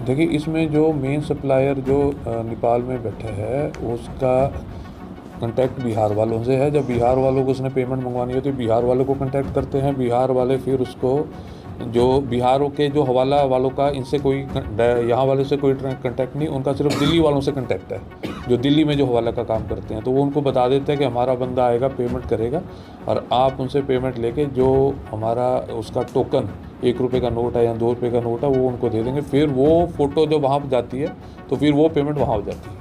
देखिए, इसमें जो मेन सप्लायर जो नेपाल में बैठा है उसका कांटेक्ट बिहार वालों से है। जब बिहार वालों को उसने पेमेंट मंगवानी होती है, बिहार वालों को कांटेक्ट करते हैं। बिहार वाले फिर उसको जो बिहार के जो हवाला वालों का इनसे कोई यहाँ वाले से कोई कांटेक्ट नहीं, उनका सिर्फ दिल्ली वालों से कांटेक्ट है, जो दिल्ली में जो हवाला का काम करते हैं। तो वो उनको बता देते हैं कि हमारा बंदा आएगा, पेमेंट करेगा, और आप उनसे पेमेंट लेके जो हमारा उसका टोकन 1 रुपये का नोट है या 2 रुपये का नोट है वो उनको दे देंगे। फिर वो फ़ोटो जब वहाँ पर जाती है तो फिर वो पेमेंट वहाँ हो जाती है।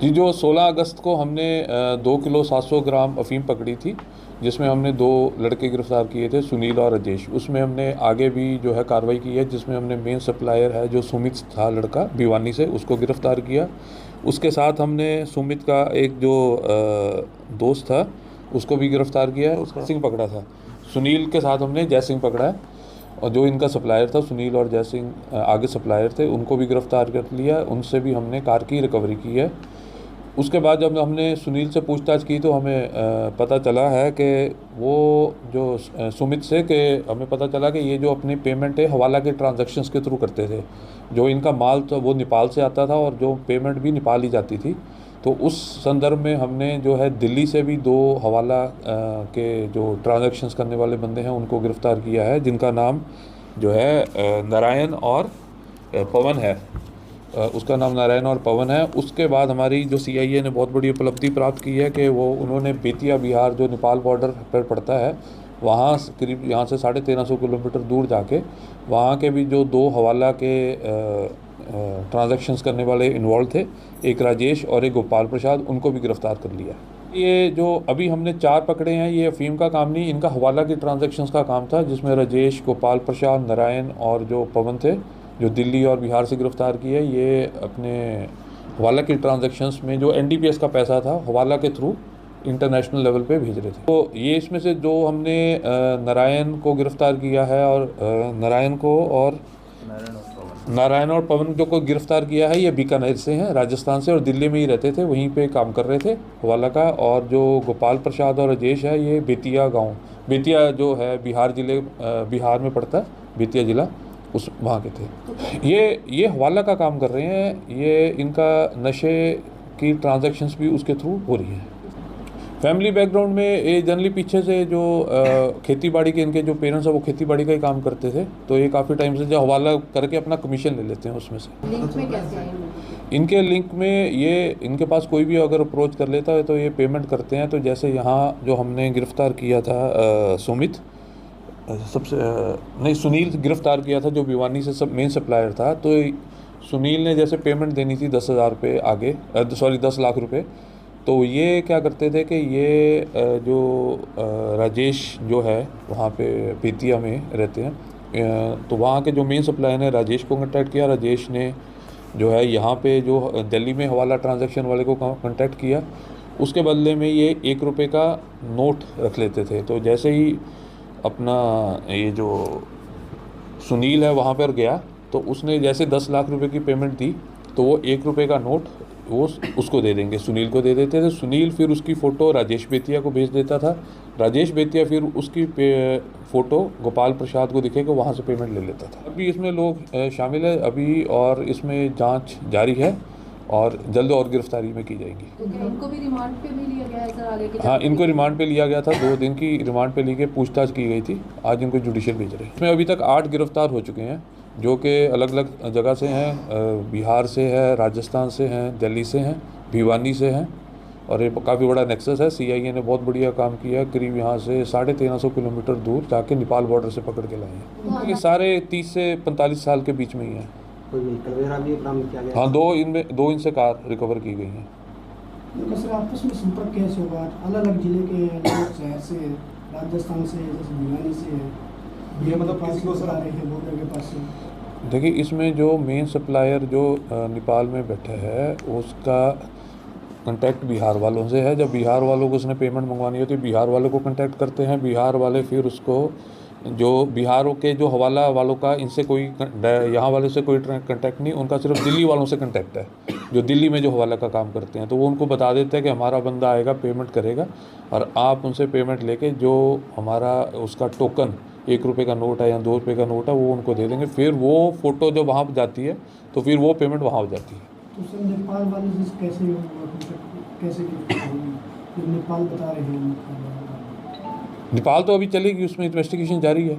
जी, जो 16 अगस्त को हमने 2 किलो 700 ग्राम अफ़ीम पकड़ी थी, जिसमें हमने 2 लड़के गिरफ़्तार किए थे, सुनील और राजेश। उसमें हमने आगे भी जो है कार्रवाई की है, जिसमें हमने मेन सप्लायर है जो सुमित था लड़का भिवानी से, उसको गिरफ़्तार किया। उसके साथ हमने सुमित का एक जो दोस्त था उसको भी गिरफ़्तार किया है, उसका सिंह पकड़ा था। सुनील के साथ हमने जय सिंह पकड़ा है, और जो इनका सप्लायर था सुनील और जय सिंह आगे सप्लायर थे, उनको भी गिरफ़्तार कर लिया। उनसे भी हमने कार की रिकवरी की है। उसके बाद जब हमने सुनील से पूछताछ की तो हमें पता चला है कि वो जो सुमित से कि हमें पता चला कि ये जो अपनी पेमेंट है हवाला के ट्रांजैक्शंस के थ्रू करते थे। जो इनका माल तो वो नेपाल से आता था और जो पेमेंट भी नेपाल ही जाती थी। तो उस संदर्भ में हमने जो है दिल्ली से भी 2 हवाला के जो ट्रांजैक्शंस करने वाले बंदे हैं उनको गिरफ़्तार किया है, जिनका नाम जो है नारायण और पवन है। उसका नाम नारायण और पवन है। उसके बाद हमारी जो सीआईए ने बहुत बड़ी उपलब्धि प्राप्त की है कि वो उन्होंने बेतिया बिहार जो नेपाल बॉर्डर पर पड़ता है, वहाँ करीब यहाँ से 1350 किलोमीटर दूर जाके वहाँ के भी जो 2 हवाला के ट्रांजैक्शंस करने वाले इन्वॉल्व थे, एक राजेश और एक गोपाल प्रसाद, उनको भी गिरफ़्तार कर लिया। ये जो अभी हमने 4 पकड़े हैं, ये अफ़ीम का काम नहीं, इनका हवाला की ट्रांजैक्शंस का काम था, जिसमें राजेश, गोपाल प्रसाद, नारायण और जो पवन थे, जो दिल्ली और बिहार से गिरफ़्तार किए। ये अपने हवाला की ट्रांजैक्शंस में जो एनडीपीएस का पैसा था हवाला के थ्रू इंटरनेशनल लेवल पे भेज रहे थे। तो ये इसमें से जो हमने नारायण को गिरफ़्तार किया है और नारायण और पवन जो को गिरफ़्तार किया है, ये बीकानेर से हैं, राजस्थान से, और दिल्ली में ही रहते थे, वहीं पे काम कर रहे थे हवाला का। और जो गोपाल प्रसाद और राजेश है, ये बेतिया जो है बिहार में पड़ता है, बेतिया ज़िला, उस वहाँ के थे। ये हवाला का काम कर रहे हैं। ये इनका नशे की ट्रांजैक्शंस भी उसके थ्रू हो रही हैं। फैमिली बैकग्राउंड में ये जनरली पीछे से जो खेती बाड़ी के इनके जो पेरेंट्स हैं वो खेती बाड़ी का ही काम करते थे, तो ये काफ़ी टाइम से जो हवाला करके अपना कमीशन ले लेते हैं उसमें से। लिंक में कैसे हैं? इनके लिंक में ये इनके पास कोई भी अगर अप्रोच कर लेता है तो ये पेमेंट करते हैं। तो जैसे यहाँ जो हमने गिरफ़्तार किया था सुमित सुनील गिरफ़्तार किया था, जो भिवानी से मेन सप्लायर था। तो सुनील ने जैसे पेमेंट देनी थी 10,000 रुपये 10 लाख रुपए। तो ये क्या करते थे कि ये जो राजेश जो है वहाँ पे बेतिया में रहते हैं, तो वहाँ के जो मेन सप्लायर ने राजेश को कांटेक्ट किया। राजेश ने जो है यहाँ पे जो दिल्ली में हवाला ट्रांजैक्शन वाले को कांटेक्ट किया। उसके बदले में ये 1 रुपये का नोट रख लेते थे। तो जैसे ही अपना ये जो सुनील है वहाँ पर गया, तो उसने जैसे 10 लाख रुपए की पेमेंट दी, तो वो 1 रुपये का नोट वो उसको दे देंगे, सुनील को दे देते थे। सुनील फिर उसकी फ़ोटो राजेश बेतिया को भेज देता था। राजेश बेतिया फिर उसकी फ़ोटो गोपाल प्रसाद को दिखे को वहाँ से पेमेंट ले लेता था। अभी इसमें लोग शामिल है अभी, और इसमें जांच जारी है और जल्द और गिरफ्तारी में की जाएगी। तो क्या इनको भी रिमांड पे भी लिया गया है सर आगे के? हाँ, इनको रिमांड पे लिया गया था, 2 दिन की रिमांड पे लेके पूछताछ की गई थी। आज इनको जुडिशियल भेज रहे हैं। इसमें अभी तक 8 गिरफ्तार हो चुके हैं, जो कि अलग अलग जगह से हैं। बिहार से है, राजस्थान से हैं, दिल्ली से हैं, भिवानी से हैं, और ये काफ़ी बड़ा नेक्सस है। सीआईए ने बहुत बढ़िया काम किया। करीब यहाँ से 1350 किलोमीटर दूर जाके नेपाल बॉर्डर से पकड़ के लाए हैं। ये सारे 30 से 45 साल के बीच में ही हैं। कोई व्हीकल वगैरह भी बरामद किया गया? हाँ, 2 इनसे कार रिकवर की गई हैं। सर आपस में संपर्क कैसे होगा? अलग अलग जिले के लोग, शहर से, राजस्थान से, जैसे भिवानी से है, ये मतलब किसी को सर आ रहे हैं बॉर्डर के पास से? देखिए, इसमें जो मेन सप्लायर जो नेपाल में बैठा है उसका कांटेक्ट बिहार वालों से है। जब बिहार वालों को उसने पेमेंट मंगवानी होती है, बिहार वालों को कांटेक्ट करते हैं, बिहार वाले फिर उसको जो बिहार के जो हवाला वालों का इनसे कोई यहाँ वाले से कोई कांटेक्ट नहीं, उनका सिर्फ दिल्ली वालों से कांटेक्ट है, जो दिल्ली में जो हवाला का काम करते हैं। तो वो उनको बता देते हैं कि हमारा बंदा आएगा, पेमेंट करेगा, और आप उनसे पेमेंट लेके जो हमारा उसका टोकन 1 रुपये का नोट है या 2 रुपये का नोट है वो उनको दे देंगे। फिर वो फ़ोटो जब वहाँ पर जाती है तो फिर वो पेमेंट वहाँ हो जाती है। तो सर नेपाल वाले से कैसे कैसे नेपाल बता रहे हैं? नेपाल तो अभी चलेगी, उसमें इन्वेस्टिगेशन जारी है।